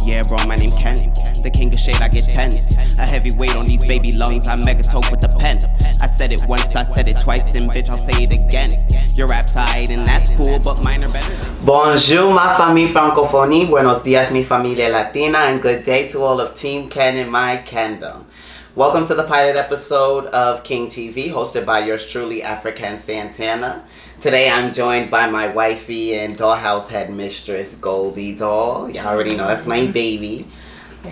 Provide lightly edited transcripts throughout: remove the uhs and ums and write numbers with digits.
Yeah, bro, my name Ken. The king of shade, I get 10. A heavy weight on these baby lungs, I megatope with the pen. I said it once, I said it twice, and bitch, I'll say it again. Your rap's hide, and that's cool, but mine are better. Bonjour, ma famille francophonie. Buenos dias, mi familia latina. And good day to all of Team Ken and my Kendom. Welcome to the pilot episode of King TV, hosted by yours truly, African Santana. Today I'm joined by my wifey and dollhouse head mistress, Goldie doll. Y'all already know that's my baby.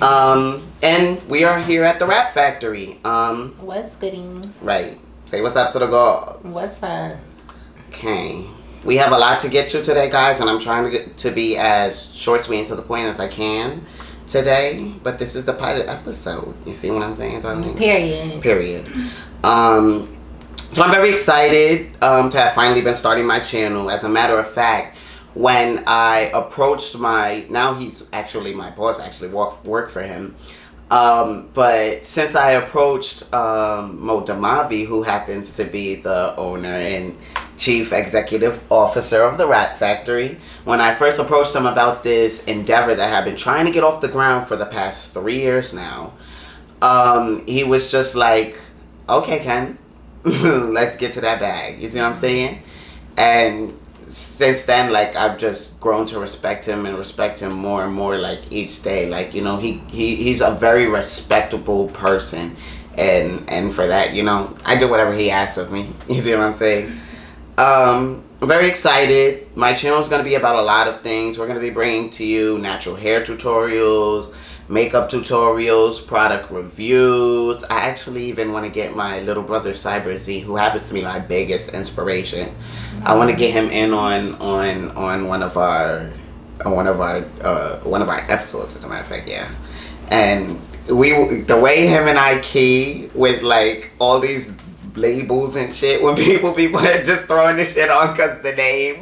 And we are here at the Rap Factory. What's gooding? Right. Say what's up to the girls. What's up? Okay. We have a lot to get to today, guys, and I'm trying to get to be as short, sweet, and to the point as I can today. But this is the pilot episode. You see what I'm saying? Period. So I'm very excited to have finally been starting my channel. As a matter of fact, when I approached now he's actually my boss, I actually work for him. But since I approached Mo Damavi, who happens to be the owner and chief executive officer of the Rap Factory, when I first approached him about this endeavor that I've been trying to get off the ground for the past 3 years now, he was just like, okay, Ken, let's get to that bag. You see what I'm saying? And since then, like, I've just grown to respect him and respect him more and more, like, each day. Like, you know, he's a very respectable person, and for that, you know, I do whatever he asks of me. You see what I'm saying? I'm very excited. My channel is going to be about a lot of things. We're going to be bringing to you natural hair tutorials, makeup tutorials, product reviews. I actually even want to get my little brother Cyber Z, who happens to be my biggest inspiration. I want to get him in on one of our episodes, as a matter of fact, yeah. And the way him and I key with like all these labels and shit, when people are just throwing this shit on because the name.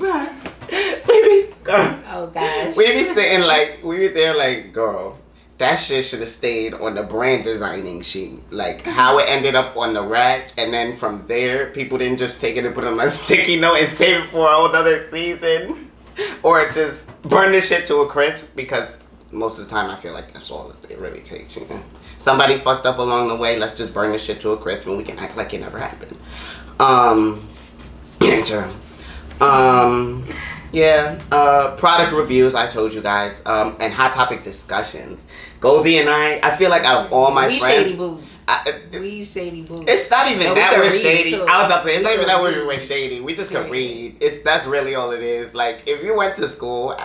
Oh gosh. We be sitting like, we be there like, girl, that shit should have stayed on the brand designing sheet. Like, how it ended up on the rack, and then from there, people didn't just take it and put it on a sticky note and save it for a whole other season. Or just burn this shit to a crisp, because most of the time I feel like that's all it really takes, you know? Somebody fucked up along the way, let's just burn this shit to a crisp and we can act like it never happened. Product reviews, I told you guys, and hot topic discussions. Goldie and I feel like out of all my friends, we shady boots. It's not even that we're shady. I was about to say, it's not even that we're shady. We just can read. That's really all it is. Like, if you went to school,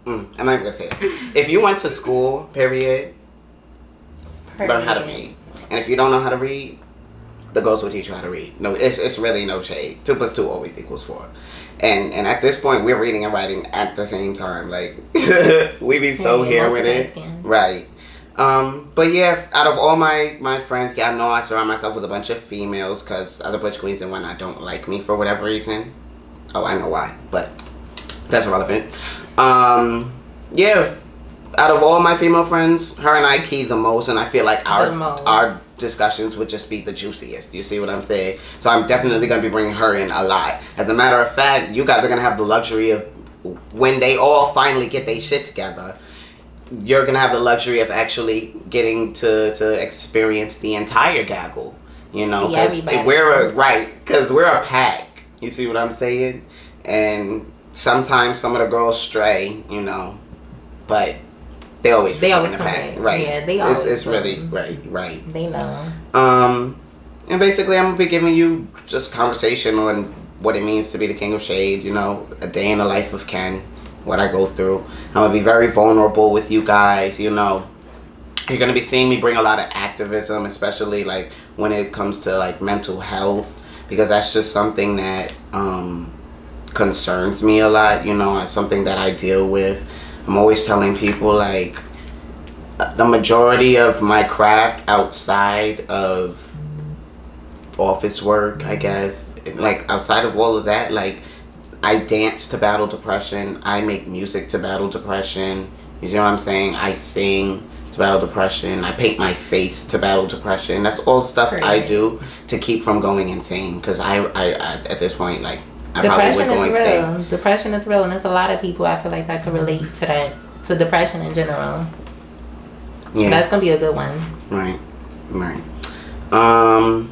I'm not even gonna say that. If you went to school, period, learn how to read. And if you don't know how to read, the girls will teach you how to read. No, it's really no shade. 2 + 2 always equals 4. And at this point, we're reading and writing at the same time. Like, we be so here with it. Right. But yeah, out of all my friends, y'all know I surround myself with a bunch of females, because other butch queens and whatnot don't like me for whatever reason. Oh, I know why, but that's irrelevant. Yeah, out of all my female friends, her and I key the most, and I feel like our discussions would just be the juiciest. You see what I'm saying? So I'm definitely going to be bringing her in a lot. As a matter of fact, you guys are going to have the luxury of, when they all finally get their shit together, you're going to have the luxury of actually getting to experience the entire gaggle. You know, because we're a pack. You see what I'm saying? And sometimes some of the girls stray, you know, but they always in the pack. Right. Yeah, they always. It's really right. They know. And basically, I'm gonna be giving you just conversation on what it means to be the king of shade. You know, a day in the life of Ken, what I go through. I'm gonna be very vulnerable with you guys. You know, you're gonna be seeing me bring a lot of activism, especially like when it comes to like mental health, because that's just something that concerns me a lot. You know, it's something that I deal with. I'm always telling people, like, the majority of my craft outside of office work, I guess, like, outside of all of that, like, I dance to battle depression. I make music to battle depression. You see what I'm saying? I sing to battle depression. I paint my face to battle depression. That's all stuff I do to keep from going insane, because I at this point, like, Depression is real. Depression is real, and there's a lot of people I feel like that could relate to that. to depression in general. Yeah. So that's gonna be a good one. Right.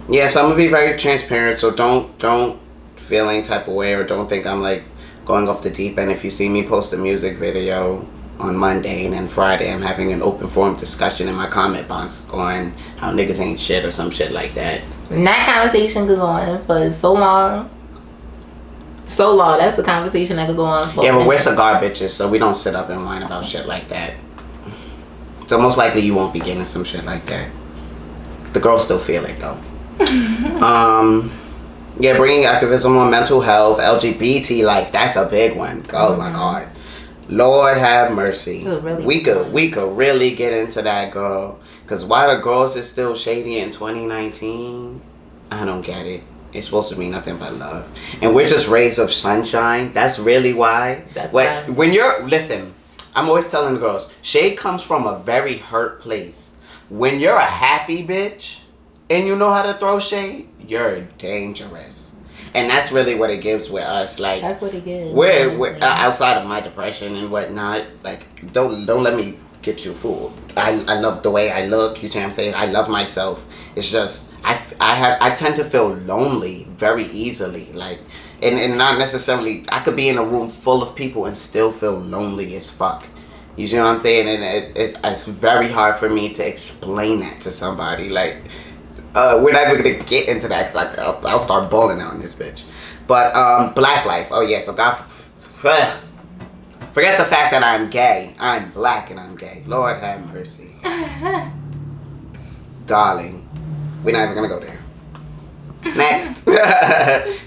Yeah, so I'm gonna be very transparent, so don't feel any type of way, or don't think I'm like going off the deep end. If you see me post a music video on Monday and then Friday I'm having an open forum discussion in my comment box on how niggas ain't shit or some shit like that. And that conversation could go on for so long. That's a conversation that could go on for. Yeah, but we're cigar bitches, so we don't sit up and whine about shit like that. So most likely you won't be getting some shit like that. The girls still feel it though. Yeah, bringing activism on mental health, LGBT life. That's a big one. Oh my God, Lord have mercy. Really we could really get into that, girl. Cause why the girls is still shady in 2019? I don't get it. It's supposed to be nothing but love, and we're just rays of sunshine. That's really why. When you're listen, I'm always telling the girls, shade comes from a very hurt place. When you're a happy bitch and you know how to throw shade, you're dangerous. And that's really what it gives with us. Like, that's what it gives. We're outside of my depression and whatnot. Like, don't let me get you fooled. I love the way I look. You see what I'm saying? I love myself. It's just I tend to feel lonely very easily. Like, and not necessarily. I could be in a room full of people and still feel lonely as fuck. You see what I'm saying? And it's very hard for me to explain that to somebody. Like, we're not even gonna get into that because I'll start bawling out in this bitch. But black life. Oh yeah. So God, forget the fact that I'm gay. I'm black and I'm gay. Lord have mercy, darling. We're not even gonna go there. Next.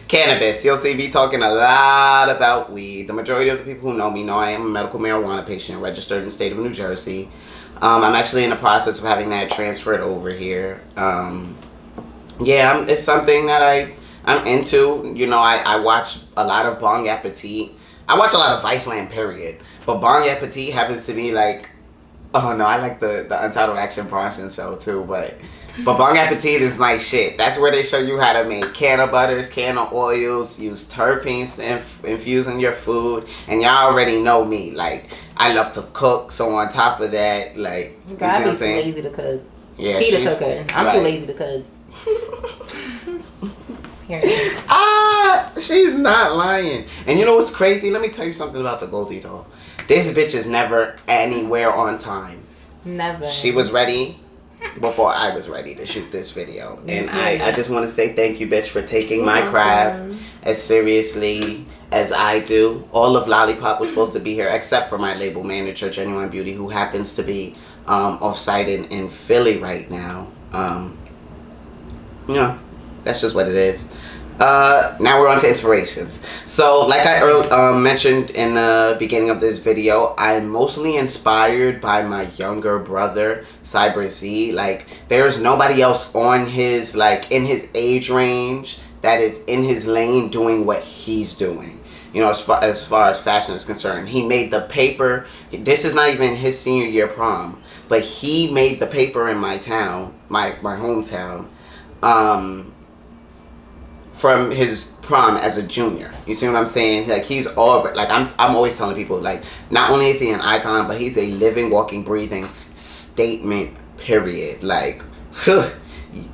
Cannabis. You'll see me talking a lot about weed. The majority of the people who know me know I am a medical marijuana patient registered in the state of New Jersey. I'm actually in the process of having that transferred over here. It's something that I'm into. You know, I watch a lot of Bong Appetit. I watch a lot of Viceland, period. But Bong Appetit happens to be like, oh no, I like the Untitled Action Bronson show too, but Bong Appetit is my shit. That's where they show you how to make can of butters, can of oils, use terpenes to infuse in your food. And y'all already know me. Like, I love to cook, so on top of that, like, you see what I'm saying? Lazy to cook. Yeah, He the cooker. I'm too lazy to cook. She's not lying. And you know what's crazy? Let me tell you something about the Goldie doll. This bitch is never anywhere on time. Never. She was ready before I was ready to shoot this video. And I just want to say thank you, bitch, for taking my craft as seriously as I do. All of Lollipop was supposed to be here except for my label manager, Genuine Beauty, who happens to be off-site in Philly right now. Yeah, that's just what it is. Now we're on to inspirations. So like I mentioned in the beginning of this video, I'm mostly inspired by my younger brother, Cyber Z. Like, there's nobody else on his, like, in his age range that is in his lane doing what he's doing. You know, as far as fashion is concerned. He made the paper. This is not even his senior year prom, but he made the paper in my town, my hometown, from his prom as a junior. You see what I'm saying? Like, he's all, like, I'm always telling people, like, not only is he an icon, but he's a living, walking, breathing statement, period. Like,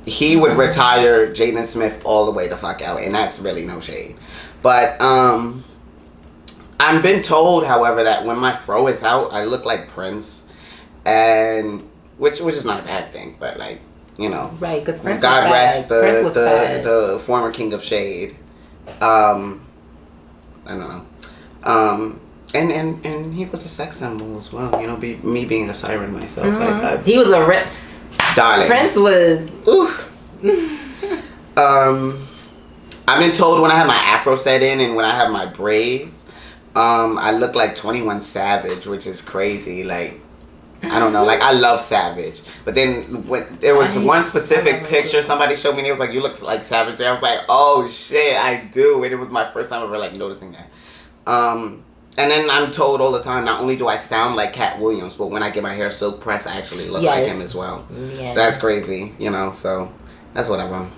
he would retire Jaden Smith all the way the fuck out, and that's really no shade. But I've been told, however, that when my fro is out, I look like Prince, and which is not a bad thing, but, like, you know, right? Because Prince God was rest bad. the former king of shade. I don't know. And he was a sex symbol as well. You know, me being a siren myself. Mm-hmm. He was a darling. Prince was. I've been told when I have my afro set in and when I have my braids, I look like 21 Savage, which is crazy. Like, I don't know, like, I love Savage, but then when there was one specific picture somebody showed me, and it was like, you look like Savage there. I was like, oh shit, I do, and it was my first time ever, like, noticing that. And then I'm told all the time, not only do I sound like Cat Williams, but when I get my hair silk pressed, I actually look like him as well. Yes. That's crazy, you know, so that's whatever.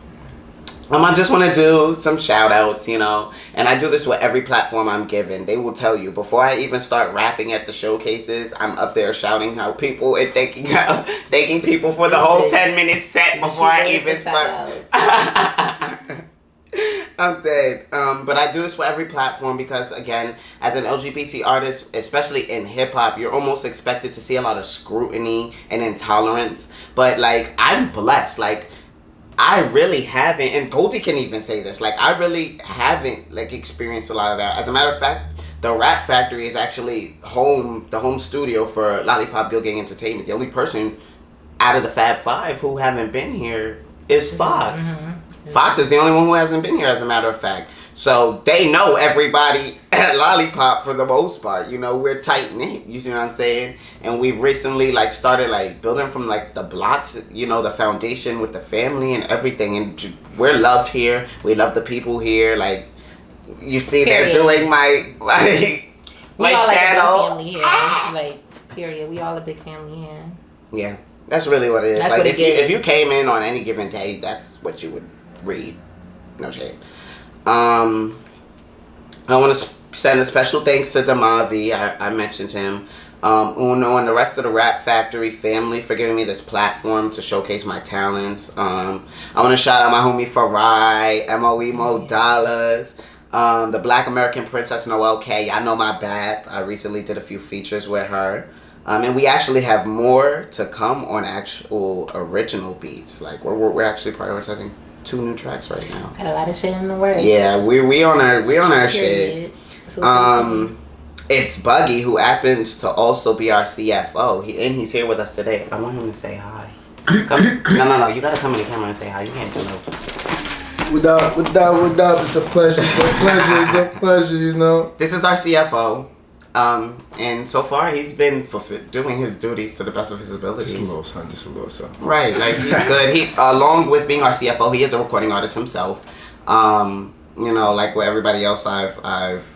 I just want to do some shout outs, and I do this with every platform I'm given. They will tell you before I even start rapping at the showcases, I'm up there shouting out people and thanking people for the whole 10-minute set before I even start. I'm dead. But I do this for every platform because, again, as an LGBT artist, especially in hip hop, you're almost expected to see a lot of scrutiny and intolerance. But I'm blessed. I really haven't, and Goldie can even say this, I really haven't, experienced a lot of that. As a matter of fact, the Rap Factory is actually the home studio for Lollipop Guild Gang Entertainment. The only person out of the Fab Five who haven't been here is Fox. Mm-hmm. Fox is the only one who hasn't been here, as a matter of fact. So they know everybody at Lollipop for the most part. We're tight-knit, you see what I'm saying? And we've recently, started, building from, the blocks, the foundation with the family and everything. And we're loved here. We love the people here. You see, they're doing my channel. We all a big family here. Period. We all a big family here. Yeah, that's really what it is. That's if you came in on any given day, that's what you would read. No shade. I want to send a special thanks to Damavi. I mentioned him. Uno and the rest of the Rap Factory family for giving me this platform to showcase my talents. I want to shout out my homie Farai, Mo Dollars, the Black American Princess Noelle K. I know my bad. I recently did a few features with her. And we actually have more to come on actual original beats. We're actually prioritizing 2 new tracks right now. Got a lot of shit in the works. Yeah, we on our shit. It's Buggy, who happens to also be our CFO. He's here with us today. I want him to say hi. No. You gotta come in the camera and say hi. You can't do no. What up? It's a pleasure. It's a pleasure. This is our CFO. And so far he's been doing his duties to the best of his abilities. Just a little son. Right, he's good. He, along with being our CFO, he is a recording artist himself. With everybody else I've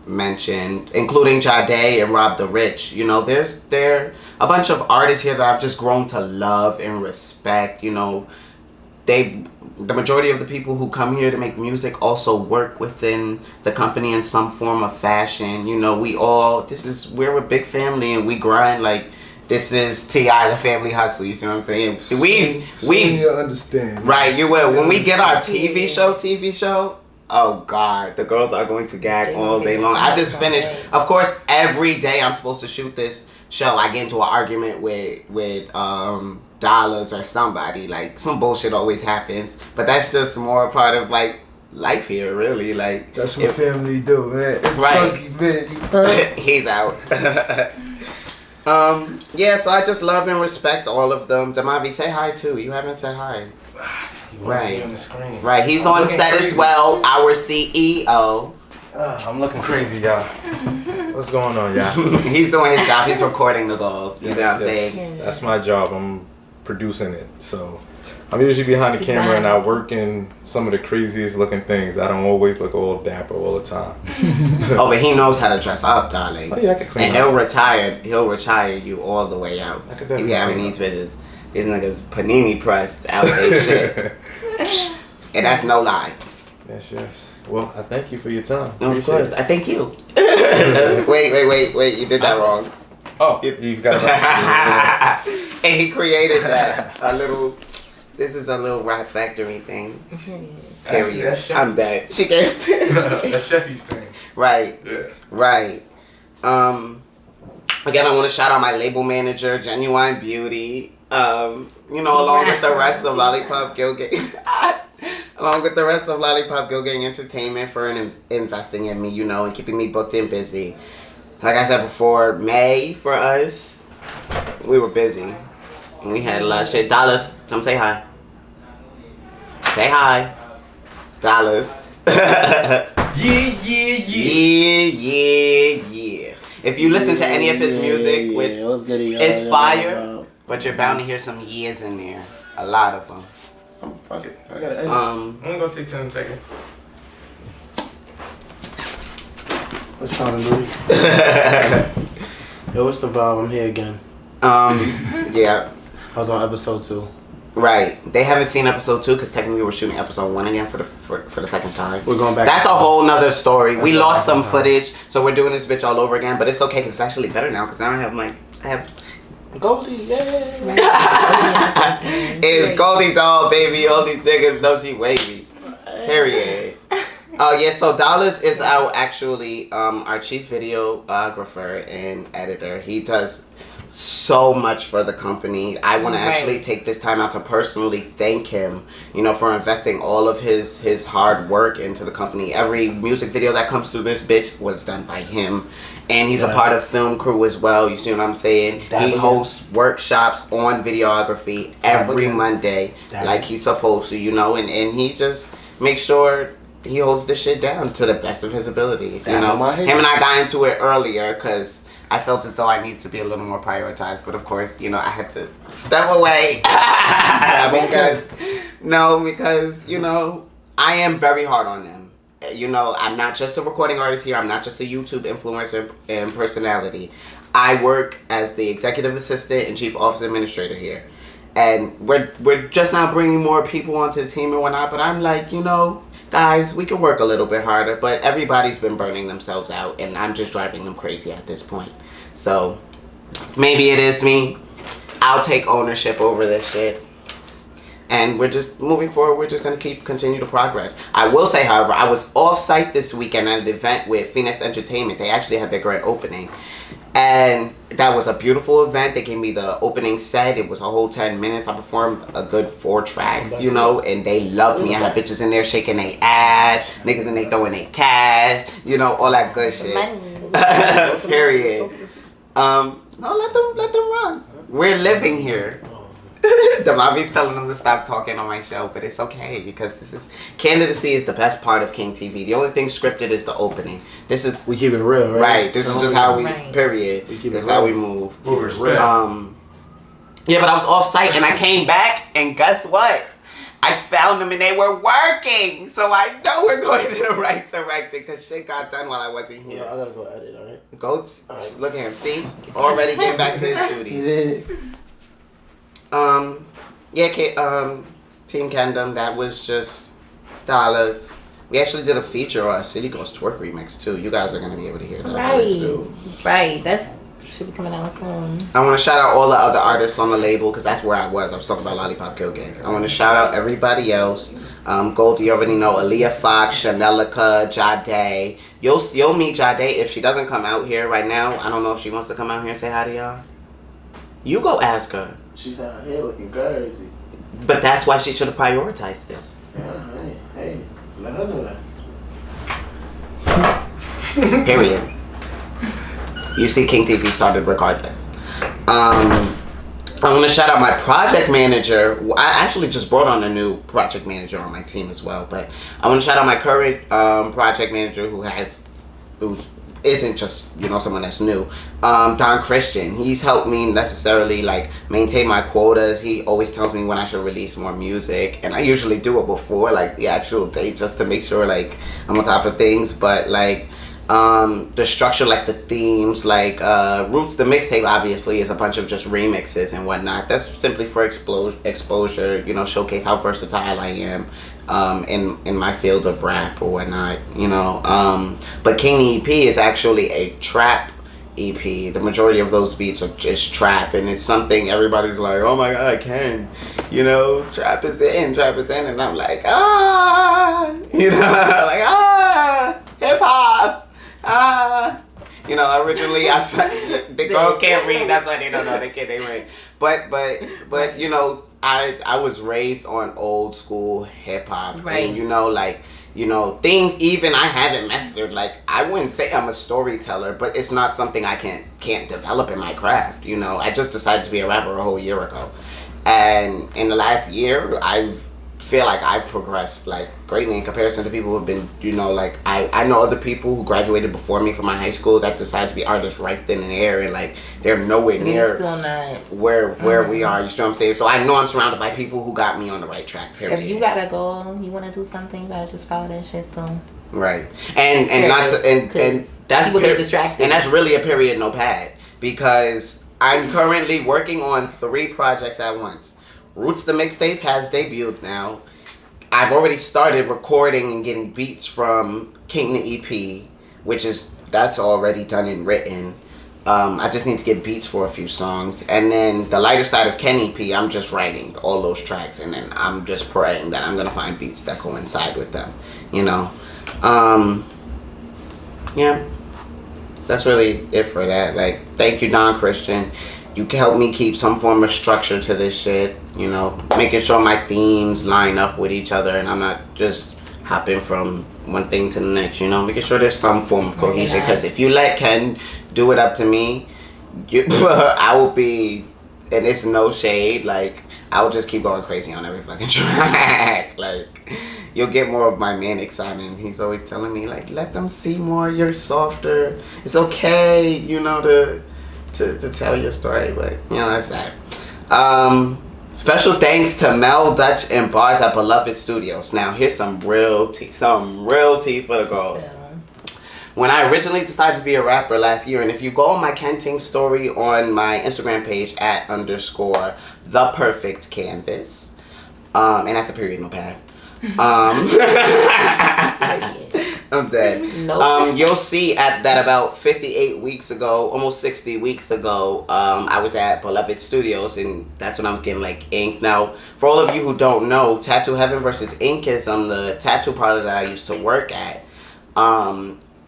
mentioned, including Jade and Rob the Rich. There a bunch of artists here that I've just grown to love and respect. The majority of the people who come here to make music also work within the company in some form of fashion. We're a big family and we grind this is T.I. the family hustle. You see what I'm saying? We understand. Right, you will. When we get our TV show, oh God, the girls are going to gag all day long. I just finished. Of course, every day I'm supposed to shoot this show, I get into an argument with Dollars or somebody. Some bullshit always happens, but that's just more a part of life here, really. That's what family do, man. It's right. Funky, man. You heard? He's out. So I just love and respect all of them. Damavi, say hi too. You haven't said hi. He wants to be on the screen. Right, he's on set as well. Our CEO. I'm looking crazy, y'all. What's going on, y'all? He's doing his job. He's recording the goals. You know what I'm saying? That's my job. I'm producing it. So I'm usually behind the camera and I work in some of the craziest looking things. I don't always look all dapper all the time. Oh, but he knows how to dress up, darling. Oh yeah, I can clean and up. He'll retire you all the way out. I could He definitely be having these videos. These niggas panini pressed out their shit. And that's no lie. Yes. Well, I thank you for your time. Of course. I thank you. Wait. You did that wrong. Oh, you've got it. And he created that. This is a little Rap Factory thing. Period. I'm dead. She gave That's Chefy's thing. Right. Yeah. Right. Again, I want to shout out my label manager, Genuine Beauty. Along with the rest of Lollipop Guild Gang. Along with the rest of Lollipop Guild Gang Entertainment for investing in me, and keeping me booked and busy. Like I said before, May for us, we were busy. And we had a lot of shit. Dollars, come say hi. Say hi. Dollars. Yeah. If you listen to any of his music, which is fire, but you're bound to hear some years in there. A lot of them. Fuck it. I gotta edit. I'm gonna take 10 seconds. What's poppin', Louis? Yo, what's the vibe? I'm here again. Yeah. I was on episode 2. Right. They haven't seen episode 2 because technically we're shooting episode 1 again for the second time. We're going back. That's a whole nother story. We lost some footage, so we're doing this bitch all over again. But it's okay because it's actually better now because now I have Goldie, yeah. It's Goldie doll, baby. All these niggas know she wavy. Period. Yeah, so Dallas is our chief videographer and editor. He does so much for the company. I want to actually take this time out to personally thank him, for investing all of his hard work into the company. Every music video that comes through this bitch was done by him. And he's a part of film crew as well. You see what I'm saying? He hosts workshops on videography every Monday like he's supposed to, and he just makes sure he holds this shit down to the best of his abilities. Him and I got into it earlier because I felt as though I need to be a little more prioritized, but of course, I had to step away because I am very hard on them. I'm not just a recording artist here. I'm not just a YouTube influencer and personality. I work as the executive assistant and chief office administrator here, and we're just now bringing more people onto the team and whatnot. But I'm like, guys, we can work a little bit harder, but everybody's been burning themselves out, and I'm just driving them crazy at this point. So, maybe it is me. I'll take ownership over this shit. And we're just moving forward. We're just going to continue to progress. I will say, however, I was off-site this weekend at an event with Phoenix Entertainment. They actually had their grand opening. And that was a beautiful event. They gave me the opening set. It was a whole 10 minutes. I performed a good 4 tracks, and they loved me. I had bitches in there shaking their ass, niggas in there throwing their cash, all that good shit. Period. No, let them run. We're living here. Damavi's telling them to stop talking on my show, but it's okay because candidacy is the best part of King TV. The only thing scripted is the opening. We keep it real, right? Right. This is just how we. Period. That's how we move. Keep it real. Yeah, but I was off site and I came back and guess what? I found them and they were working, so I know we're going in the right direction because shit got done while I wasn't here. Yeah, I gotta go edit, alright? Look at him. See, already getting back to his duties. He did. Team Kingdom, that was just dollars. We actually did a feature or a City Girls Twerk remix too. You guys are gonna be able to hear that. Right. That's should be coming out soon. I want to shout out all the other artists on the label because that's where I was. I was talking about Lollipop Kill Gang. I want to shout out everybody else. Goldie, you already know Aaliyah Fox, Chanelica, Jade. You'll meet Jade if she doesn't come out here right now. I don't know if she wants to come out here and say hi to y'all. You go ask her. She's out here looking crazy. But that's why she should have prioritized this. Yeah, hey, let her know that. Period. You see, King TV started regardless. I want to shout out my project manager. I actually just brought on a new project manager on my team as well. But I want to shout out my current project manager who isn't just someone that's new. Don Christian, he's helped me necessarily maintain my quotas. He always tells me when I should release more music, and I usually do it before the actual date just to make sure I'm on top of things. But the structure, the themes, Roots the mixtape obviously is a bunch of just remixes and whatnot. That's simply for exposure, showcase how versatile I am in my field of rap or whatnot, but King EP is actually a trap EP. The majority of those beats are just trap, and it's something everybody's like, oh my god, Ken, trap is in, and I'm like, hip hop. Originally the girls can't read. That's why they don't know. They read. But I was raised on old school hip hop, right? And things even I haven't mastered. I wouldn't say I'm a storyteller, but it's not something I can't develop in my craft. I just decided to be a rapper a whole year ago, and in the last year feel like I've progressed greatly in comparison to people who have been I know other people who graduated before me from my high school that decided to be artists right then and there, and they're nowhere near still not where we are. You see what I'm saying? So I know I'm surrounded by people who got me on the right track. Period. If you got a goal, you want to do something, you gotta just follow that shit through. Right, and not to and that's people get distracted, and that's really a period, no pad, because I'm currently working on 3 projects at once. Roots the Mixtape has debuted now. I've already started recording and getting beats from King the EP, that's already done and written. I just need to get beats for a few songs. And then the Lighter Side of Ken EP, I'm just writing all those tracks, and then I'm just praying that I'm going to find beats that coincide with them, you know. Yeah, that's really it for that. Like, thank you, Don Christian. You can help me keep some form of structure to this shit, you know, making sure my themes line up with each other and I'm not just hopping from one thing to the next, you know, making sure there's some form of cohesion. Because if you let Ken do it up to me, I will be, and it's no shade, like, I will just keep going crazy on every fucking track. Like, you'll get more of my manic side, and he's always telling me, like, let them see more, you're softer. It's okay, you know, to tell your story, but, you know, that's that. Special thanks to Mel, Dutch, and Bars at Beloved Studios. Now, here's some real tea for the girls. When I originally decided to be a rapper last year, and if you go on my Kenting story on my Instagram page at _ThePerfectCanvas, and that's a period, no pad. I'm dead. Nope. You'll see that about 58 weeks ago, almost 60 weeks ago, I was at Beloved Studios, and that's when I was getting like ink. Now, for all of you who don't know, Tattoo Heaven versus Ink is the tattoo parlor that I used to work at.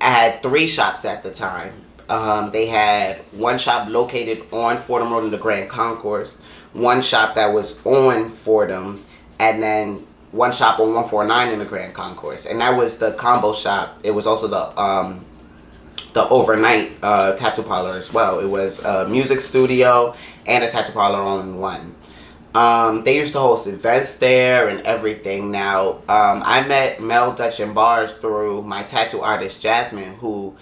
I had 3 shops at the time. They had one shop located on Fordham Road in the Grand Concourse, one shop that was on Fordham, and then one shop on 149 in the Grand Concourse, and that was the combo shop. It was also the overnight tattoo parlor as well. It was a music studio and a tattoo parlor all in one. They used to host events there and everything. Now, I met Mel, Dutch, and Bars through my tattoo artist Jasmine, who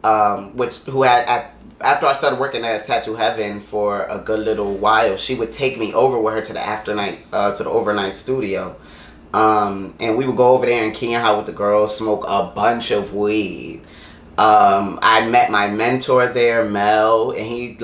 had after I started working at Tattoo Heaven for a good little while, she would take me over with her to the overnight studio. And we would go over there and key out with the girls, smoke a bunch of weed. I met my mentor there, Mel, and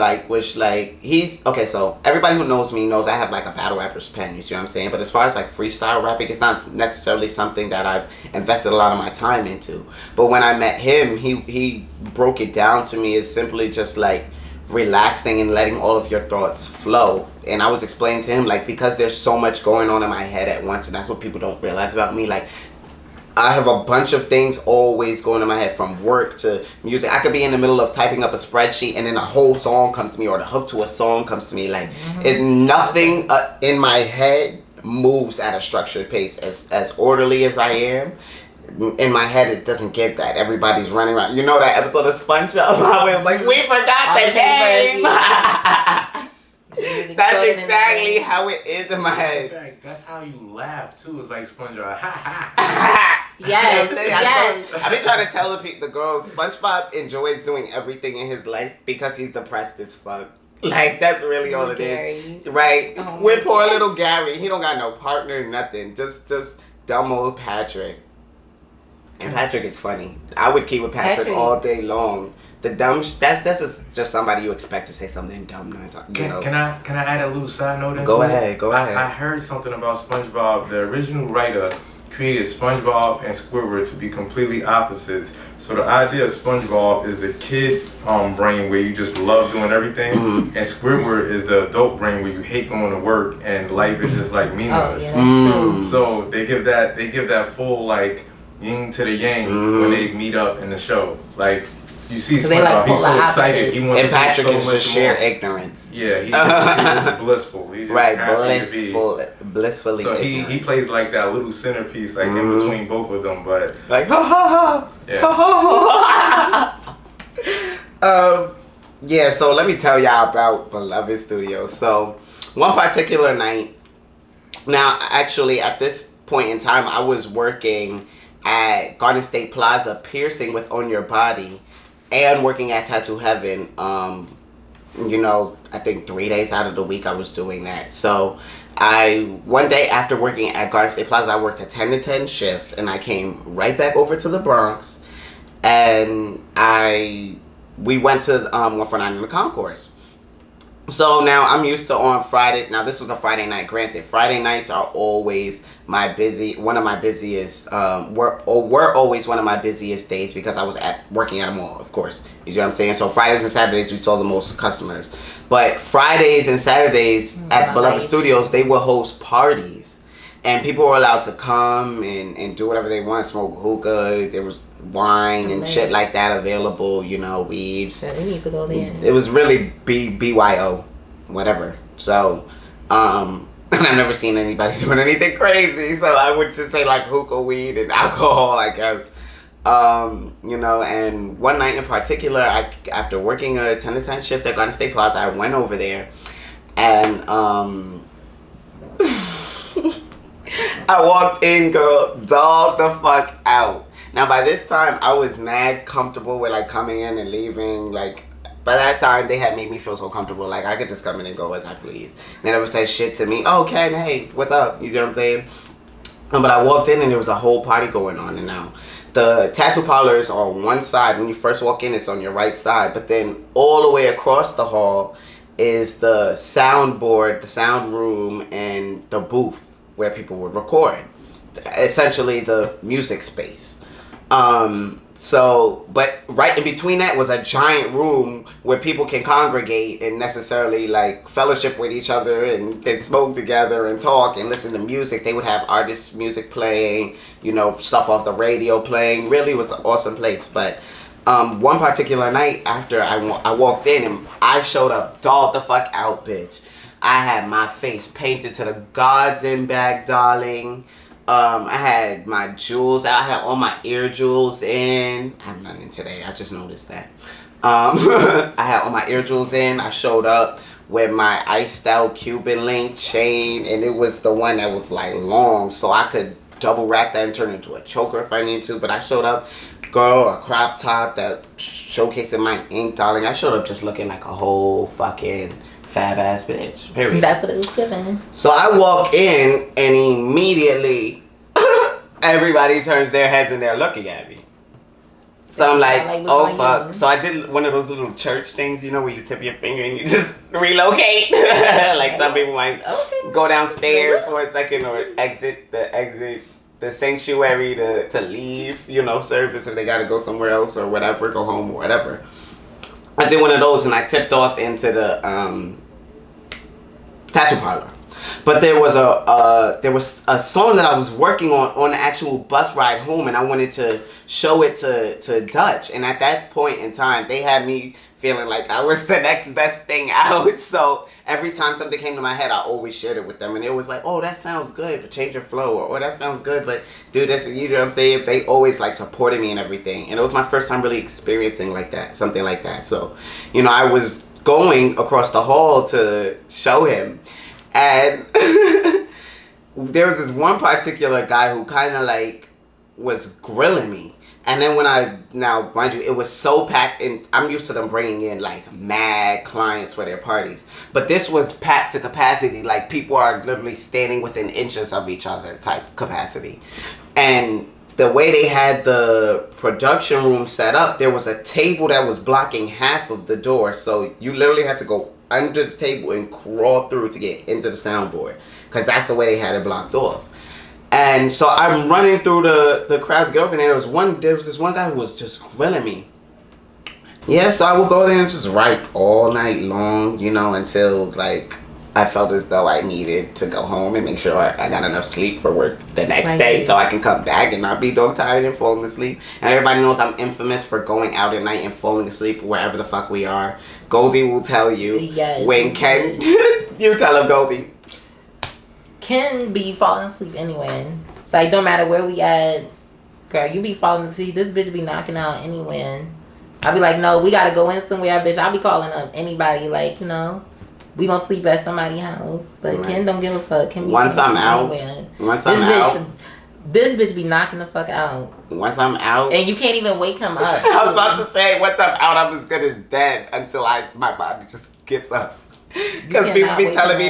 so everybody who knows me knows I have like a battle rapper's pen, you see what I'm saying? But as far as like freestyle rapping, it's not necessarily something that I've invested a lot of my time into. But when I met him, he broke it down to me as simply just like relaxing and letting all of your thoughts flow. And I was explaining to him, like, because there's so much going on in my head at once, and that's what people don't realize about me, like, I have a bunch of things always going in my head, from work to music. I could be in the middle of typing up a spreadsheet and then a whole song comes to me, or the hook to a song comes to me. Like, nothing in my head moves at a structured pace. As orderly as I am, in my head, it doesn't give that. Everybody's running around. You know that episode of SpongeBob? I was like, we forgot the game. That's exactly how it is in my head. In fact, that's how you laugh too. It's like SpongeBob. Yes. I've been trying to tell the girls, SpongeBob enjoys doing everything in his life because he's depressed as fuck. Like, that's really all it is. Right? With poor little Gary. He don't got no partner, nothing. Just dumb old Patrick. And Patrick is funny. I would keep with Patrick all day long. The dumb that's just somebody you expect to say something dumb. Can I add a little side note? Go ahead. I heard something about SpongeBob. The original writer created SpongeBob and Squidward to be completely opposites. So the idea of SpongeBob is the kid brain where you just love doing everything, and Squidward is the adult brain where you hate going to work and life is just like meaningless. So they give that full like yin to the yang when they meet up in the show. Like, you see SpongeBob, he's so excited. He wants and to Patrick do so is much just sheer ignorance. Yeah, he's just blissful. He's just happy blissfully. So he plays like that little centerpiece, like in between both of them, but like ha ha ha, yeah. Ha ha ha. Yeah. So let me tell y'all about Beloved Studios. So one particular night. Now, actually, at this point in time, I was working at Garden State Plaza piercing with On Your Body, and working at Tattoo Heaven. You know, I think 3 days out of the week I was doing that. So one day after working at Garden State Plaza, I worked a 10 to 10 shift, and I came right back over to the Bronx, and we went to 149 in the concourse. So now I'm used to on Friday. Now this was a Friday night. Granted, Friday nights are always one of my busiest. Were always one of my busiest days because I was working at a mall. Of course, you see what I'm saying. So Fridays and Saturdays we saw the most customers, but Fridays and Saturdays at Beloved Studios they will host parties, and people were allowed to come and do whatever they want. Smoke hookah. There was wine and shit like that available. You know, weed. Shit, we need to go there. It was really BYO, whatever. So, and I've never seen anybody doing anything crazy. So I would just say like hookah, weed, and alcohol, I guess. You know, and one night in particular, after working a 10 to 10 shift at Garden State Plaza, I went over there, and I walked in, girl, dogged the fuck out. Now, by this time, I was mad comfortable with, like, coming in and leaving. Like, by that time, they had made me feel so comfortable. Like, I could just come in and go as I please. They never said shit to me. Oh, Ken, hey, what's up? You know what I'm saying? But I walked in, and there was a whole party going on. And now, the tattoo parlor is on one side. When you first walk in, it's on your right side. But then, all the way across the hall is the soundboard, the sound room, and the booth where people would record. Essentially, the music space. But right in between that was a giant room where people can congregate and necessarily like fellowship with each other and smoke together and talk and listen to music. They would have artists' music playing, you know, stuff off the radio playing. Really was an awesome place. But one particular night after I walked in and I showed up, dolled the fuck out, bitch. I had my face painted to the gods in back, darling. I had my jewels. I had all my ear jewels in. I have none in today. I just noticed that. I had all my ear jewels in. I showed up with my iced out Cuban link chain, and it was the one that was like long, so I could double wrap that and turn it into a choker if I need to. But I showed up, girl, a crop top that showcasing my ink, darling. I showed up just looking like a whole fucking fab ass bitch. Period. That's what it was given. So I walk in and immediately everybody turns their heads and they're looking at me. So I'm like, oh fuck. So I did one of those little church things, you know, where you tip your finger and you just relocate. Like some people might go downstairs for a second or exit the sanctuary to leave, you know, service if they gotta go somewhere else or whatever, go home or whatever. I did one of those and I tipped off into the tattoo parlor. But there was a song that I was working on the actual bus ride home, and I wanted to show it to Dutch. And at that point in time, they had me feeling like I was the next best thing out. So every time something came to my head, I always shared it with them. And it was like, oh, that sounds good, but change your flow. Or, oh, that sounds good, but do this. You know what I'm saying? They always like supported me and everything. And it was my first time really experiencing like that, something like that. So, you know, I was going across the hall to show him. And there was this one particular guy who kind of like was grilling me. And then now mind you, it was so packed, and I'm used to them bringing in like mad clients for their parties. But this was packed to capacity, like people are literally standing within inches of each other type capacity. And the way they had the production room set up, there was a table that was blocking half of the door. So you literally had to go under the table and crawl through to get into the soundboard, because that's the way they had it blocked off. And so I'm running through the crowd to get over there. There was this one guy who was just grilling me. Yeah, so I would go there and just write all night long, you know, until like I felt as though I needed to go home and make sure I got enough sleep for work the next day, so I can come back and not be dog tired and falling asleep. And everybody knows I'm infamous for going out at night and falling asleep wherever the fuck we are. Goldie will tell you. Yes, when Ken, you tell him, Goldie. Ken be falling asleep anyway. Like, no matter where we at, girl, you be falling asleep. This bitch be knocking out anywhere. I be like, no, we gotta go in somewhere, bitch. I be calling up anybody, like, you know, we gonna sleep at somebody's house. But right. Ken don't give a fuck. Ken be once I'm out, this bitch be knocking the fuck out. Once I'm out, and you can't even wake him up. I was about to say, once I'm out, I'm as good as dead until my body just gets up. Because people be telling me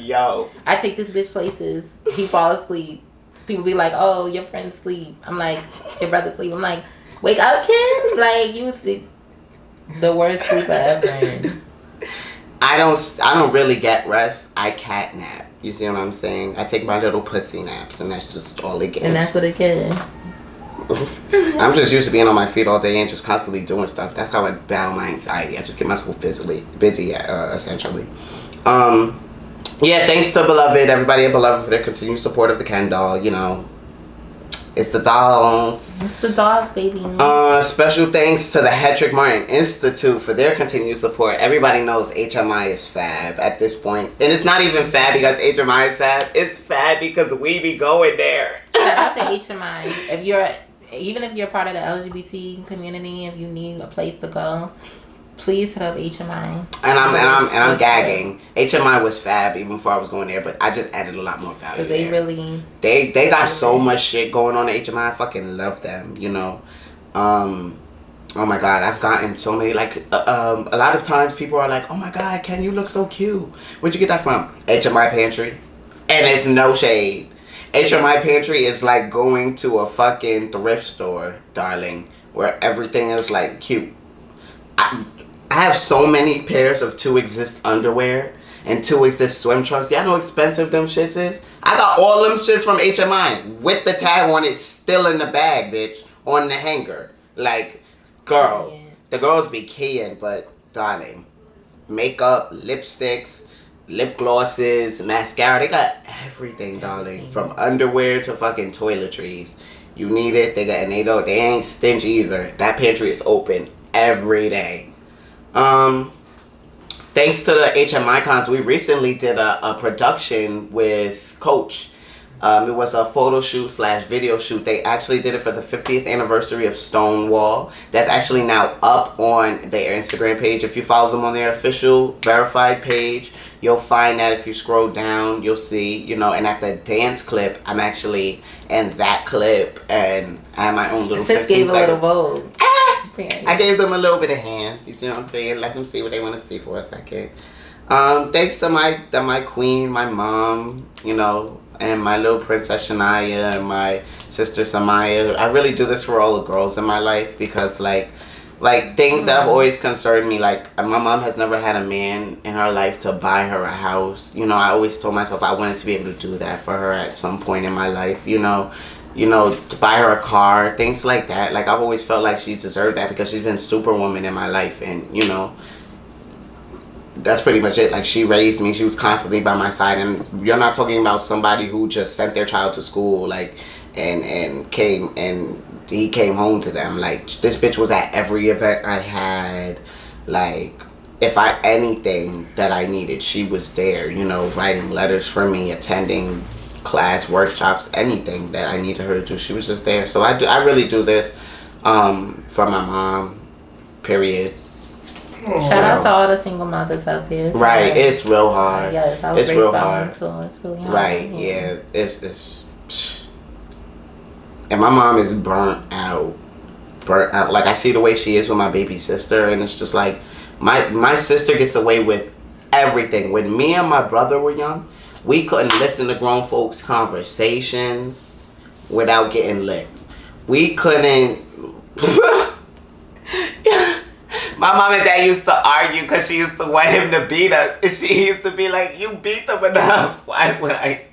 yo. I take this bitch places. He fall asleep. People be like, oh, your friend sleep. I'm like, your brother sleep. I'm like, wake up, Ken. Like, you see the worst sleeper ever. I don't really get rest. I cat nap. You see what I'm saying? I take my little pussy naps, and that's just all it gets. And that's what it gets. I'm just used to being on my feet all day and just constantly doing stuff. That's how I battle my anxiety. I just get myself busy, essentially. Yeah, thanks to Beloved, everybody at Beloved for their continued support of the Ken doll. You know, it's the dolls. It's the dolls, baby. Special thanks to the Hedrick Martin Institute for their continued support. Everybody knows HMI is fab at this point. And it's not even fab because HMI is fab. It's fab because we be going there. Shout out to HMI. Even if you're part of the LGBT community, if you need a place to go, please hit up HMI. And I'm gagging. HMI was fab even before I was going there, but I just added a lot more value. Because they got so much shit going on at HMI. I fucking love them. You know, oh my god, I've gotten so many a lot of times people are like, oh my god, Ken, you look so cute. Where'd you get that from? HMI Pantry, and it's no shade. HMI Pantry is like going to a fucking thrift store, darling, where everything is like cute. I have so many pairs of 2Exist underwear and 2Exist swim trunks. Y'all know how expensive them shits is? I got all them shits from HMI with the tag on it still in the bag, bitch, on the hanger. Like, girl, the girls be keying, but darling, makeup, lipsticks, lip glosses, mascara, they got everything, darling. From underwear to fucking toiletries. You need it, they got, and they ain't stingy either. That pantry is open every day. Thanks to the HMI cons, we recently did a production with Coach. It was a photo shoot / video shoot. They actually did it for the 50th anniversary of Stonewall. That's actually now up on their Instagram page. If you follow them on their official verified page, you'll find that if you scroll down, you'll see, you know, and at the dance clip, I'm actually in that clip, and I have my own little 15 gave second. a little vogue. I gave them a little bit of hands, you know what I'm saying? Let them see what they want to see for a second. Thanks to my queen, my mom, you know, and my little princess Shania and my sister Samaya. I really do this for all the girls in my life because like things that have always concerned me, like my mom has never had a man in her life to buy her a house. You know, I always told myself I wanted to be able to do that for her at some point in my life, you know, to buy her a car, things like that. Like, I've always felt like she deserved that because she's been superwoman in my life, and, you know, that's pretty much it. Like, she raised me. She was constantly by my side, and you're not talking about somebody who just sent their child to school, like, and came, and he came home to them. Like, this bitch was at every event I had. Like, if anything that I needed, she was there, you know, writing letters for me, attending class, workshops, anything that I needed her to do. She was just there. So I really do this for my mom, period. Shout out to all the single mothers out there. Right, it's real hard. Yes, I was it's raised real by hard. one, so it's really hard. Right, yeah. It's and my mom is burnt out. Like, I see the way she is with my baby sister, and it's just like my sister gets away with everything. When me and my brother were young, we couldn't listen to grown folks' conversations without getting licked. We couldn't. My mom and dad used to argue because she used to want him to beat us. And she used to be like, you beat them enough. Why would I?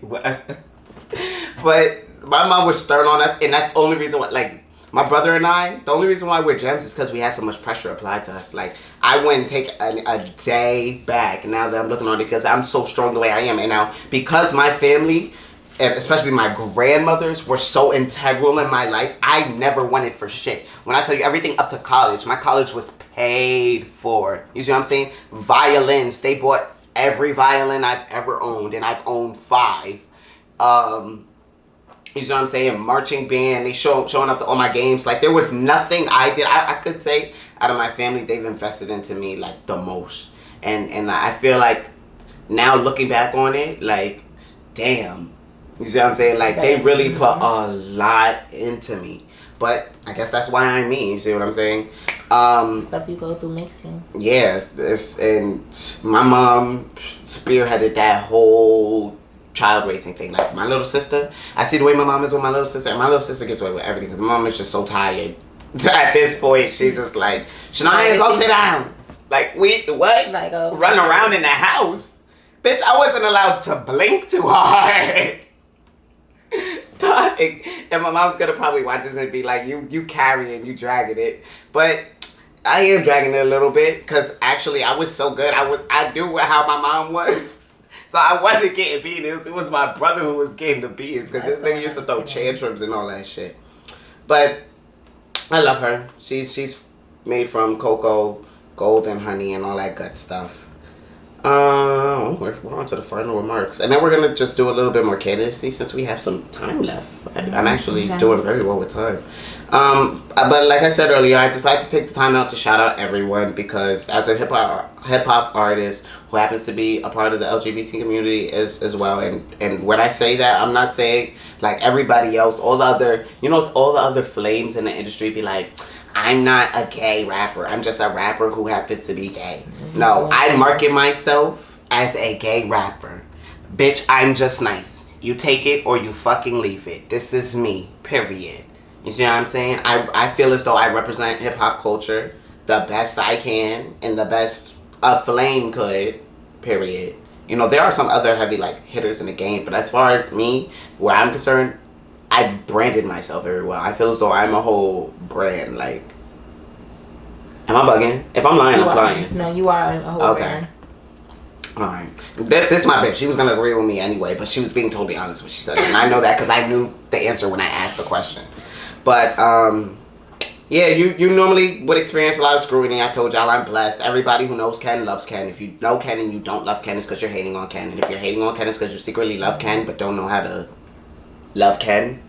But my mom was stern on us. And that's the only reason why, like, my brother and I, the only reason why we're gems is because we had so much pressure applied to us. Like, I wouldn't take a day back now that I'm looking on it because I'm so strong the way I am. And now, because my family, especially my grandmothers, were so integral in my life, I never wanted for shit. When I tell you everything up to college, my college was paid for. You see what I'm saying? Violins. They bought every violin I've ever owned, and I've owned 5. You know what I'm saying? Marching band. They showing up to all my games. Like, there was nothing I did. I could say out of my family, they've invested into me, like, the most. And I feel like now looking back on it, like, damn. You see what I'm saying? Like, they really put a lot into me. But I guess that's why I'm me. You see what I'm saying? Stuff you go through makes you. Yeah. And my mom spearheaded that whole child raising thing. Like, my little sister, I see the way my mom is with my little sister, and my little sister gets away with everything because my mom is just so tired. At this point, she's just like, Shania, go sit down. Like, what? Like, run around in the house? Bitch, I wasn't allowed to blink too hard. And my mom's gonna probably watch this and be like, you carrying, you dragging it. But I am dragging it a little bit, because actually I was so good. I knew how my mom was. So I wasn't getting beat. It was my brother who was getting the beatings, because this nigga used to throw tantrums and all that shit. But I love her. She's made from cocoa, gold, and honey, and all that good stuff. We're on to the final remarks, and then we're gonna just do a little bit more candidacy since we have some time left. I'm actually doing very well with time. But like I said earlier, I just like to take the time out to shout out everyone, because as a hip hop artist who happens to be a part of the LGBT community as well, and when I say that, I'm not saying like everybody else, all the other flames in the industry be like, I'm not a gay rapper. I'm just a rapper who happens to be gay. No, I market myself as a gay rapper. Bitch, I'm just nice. You take it or you fucking leave it. This is me, period. You see what I'm saying? I feel as though I represent hip-hop culture the best I can, and the best a flame could, period. You know, there are some other heavy like hitters in the game, but as far as me, where I'm concerned, I've branded myself very well. I feel as though I'm a whole brand. Like, am I bugging? If I'm lying, I'm flying. No, you are a whole brand. Alright. This my bitch. She was going to agree with me anyway, but she was being totally honest when she said it. And I know that because I knew the answer when I asked the question. But, yeah, you normally would experience a lot of scrutiny. I told y'all I'm blessed. Everybody who knows Ken loves Ken. If you know Ken and you don't love Ken, it's because you're hating on Ken. And if you're hating on Ken, it's because you secretly love Ken but don't know how to love Ken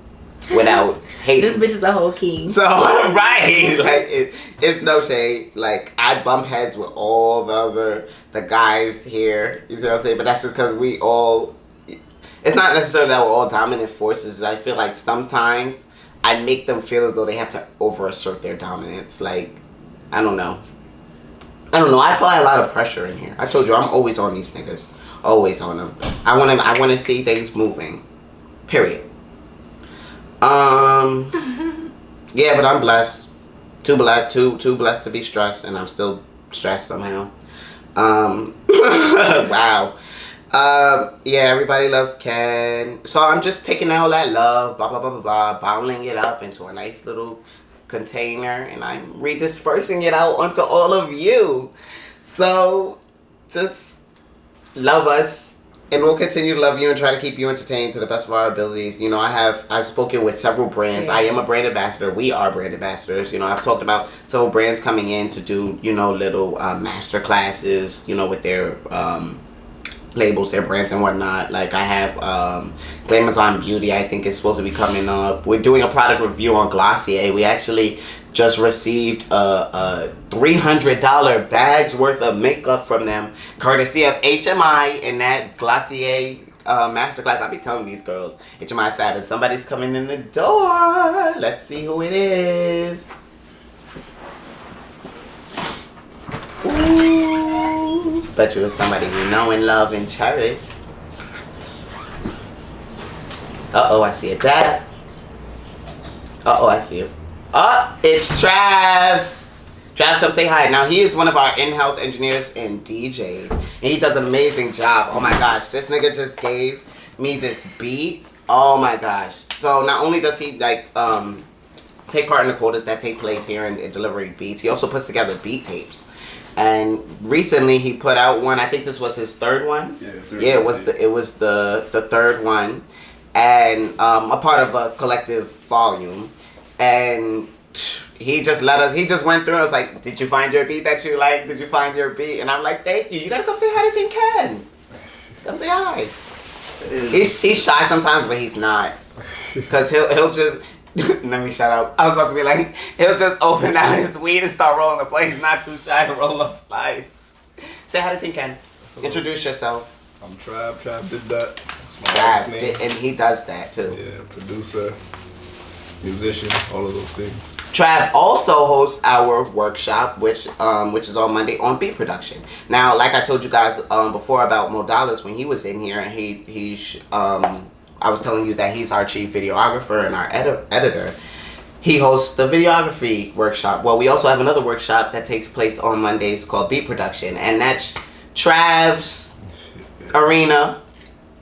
without hating. This bitch is a whole king. So, right. Like, it's no shade. Like, I bump heads with all the guys here. You see what I'm saying? But that's just because we all... It's not necessarily that we're all dominant forces. I feel like sometimes I make them feel as though they have to over-assert their dominance. Like, I don't know. I apply a lot of pressure in here. I told you, I'm always on these niggas. Always on them. I want to see things moving. Period. Yeah, but I'm blessed. Too blessed to be stressed, and I'm still stressed somehow. Wow. Yeah, everybody loves Ken. So I'm just taking all that love, blah, blah, blah, blah, blah, bottling it up into a nice little container, and I'm redispersing it out onto all of you. So just love us. And we'll continue to love you and try to keep you entertained to the best of our abilities. You know, I've spoken with several brands. Yeah. I am a brand ambassador. We are brand ambassadors. You know, I've talked about several brands coming in to do, you know, little master classes, you know, with their labels, their brands and whatnot. Like I have Glamazon Beauty, I think is supposed to be coming up. We're doing a product review on Glossier. We actually just received a $300 bags worth of makeup from them, courtesy of HMI in that Glossier masterclass. I be telling these girls, HMI's fabulous. Somebody's coming in the door. Let's see who it is. Ooh, bet you it's somebody we know and love and cherish. Uh-oh, I see a dad. Uh-oh, I see it. Oh, it's Trav. Trav, come say hi. Now, he is one of our in-house engineers and DJs. And he does an amazing job. Oh my gosh, this nigga just gave me this beat. Oh my gosh. So not only does he like take part in the quotas that take place here in delivering beats, he also puts together beat tapes. And recently he put out one, I think this was his third one. Yeah, it was the third one. And a part of a collective volume. And he just went through and was like, did you find your beat that you like? Did you find your beat? And I'm like, thank you. You gotta come say hi to Team Ken. Come say hi. He's shy sometimes, but he's not. Because he'll just, let me shut up. I was about to be like, he'll just open out his weed and start rolling the plate. He's not too shy to roll up life. Say hi to Team Ken. Introduce yourself. I'm Trav. Trav did that. That's my last name. And he does that too. Yeah, producer, musician, all of those things. Trav also hosts our workshop, which is on Monday on beat production. Now, like I told you guys before about Mo Dollars when he was in here, and I was telling you that he's our chief videographer and our editor. He hosts the videography workshop. Well, we also have another workshop that takes place on Mondays called Beat Production, and that's Trav's arena.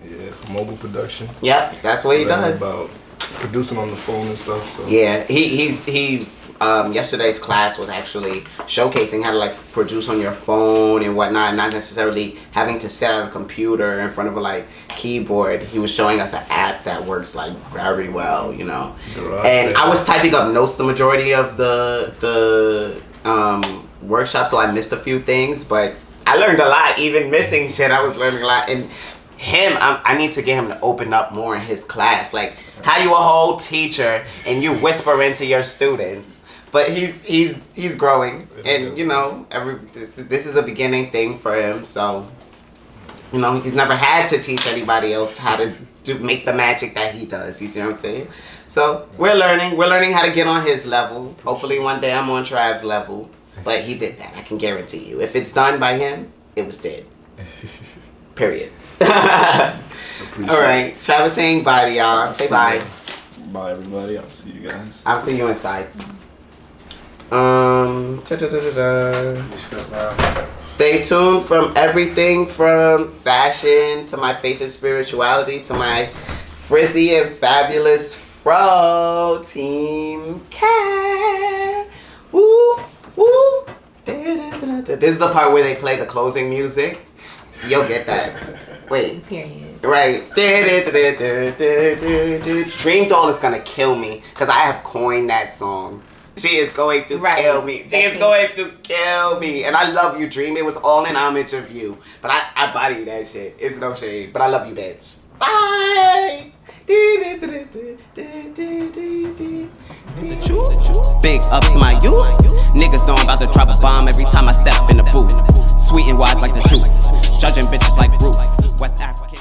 Yeah, mobile production. Yep, that's what he does. About producing on the phone and stuff. So. Yeah, he yesterday's class was actually showcasing how to like produce on your phone and whatnot, not necessarily having to sit at a computer in front of a like keyboard. He was showing us an app that works like very well, you know. And I was typing up notes the majority of the workshop, so I missed a few things, but I learned a lot. Even missing shit, I was learning a lot. And I need to get him to open up more in his class. Like, how you a whole teacher and you whisper into your students. But he's growing, and you know, this is a beginning thing for him. So, you know, he's never had to teach anybody else how to make the magic that he does. You see what I'm saying? So we're learning how to get on his level. Hopefully one day I'm on Trav's level. But he did that. I can guarantee you. If it's done by him, it was dead. Period. All right, Travis saying bye to y'all. Say bye. Bye, everybody. I'll see you guys. I'll see you inside. Stay tuned from everything from fashion to my faith and spirituality to my frizzy and fabulous fro team cat. Woo, woo. This is the part where they play the closing music. You'll get that. Wait. Period. Right. Dream Doll is gonna kill me because I have coined that song. She is going to kill me. She is going to kill me. And I love you, Dream. It was all in homage of you. But I body that shit. It's no shade. But I love you, bitch. Bye. Big up to my youth. Niggas know I'm about to drop a bomb every time I step in the booth. Sweet and wise like the truth. Judging bitches like Ruth. West African.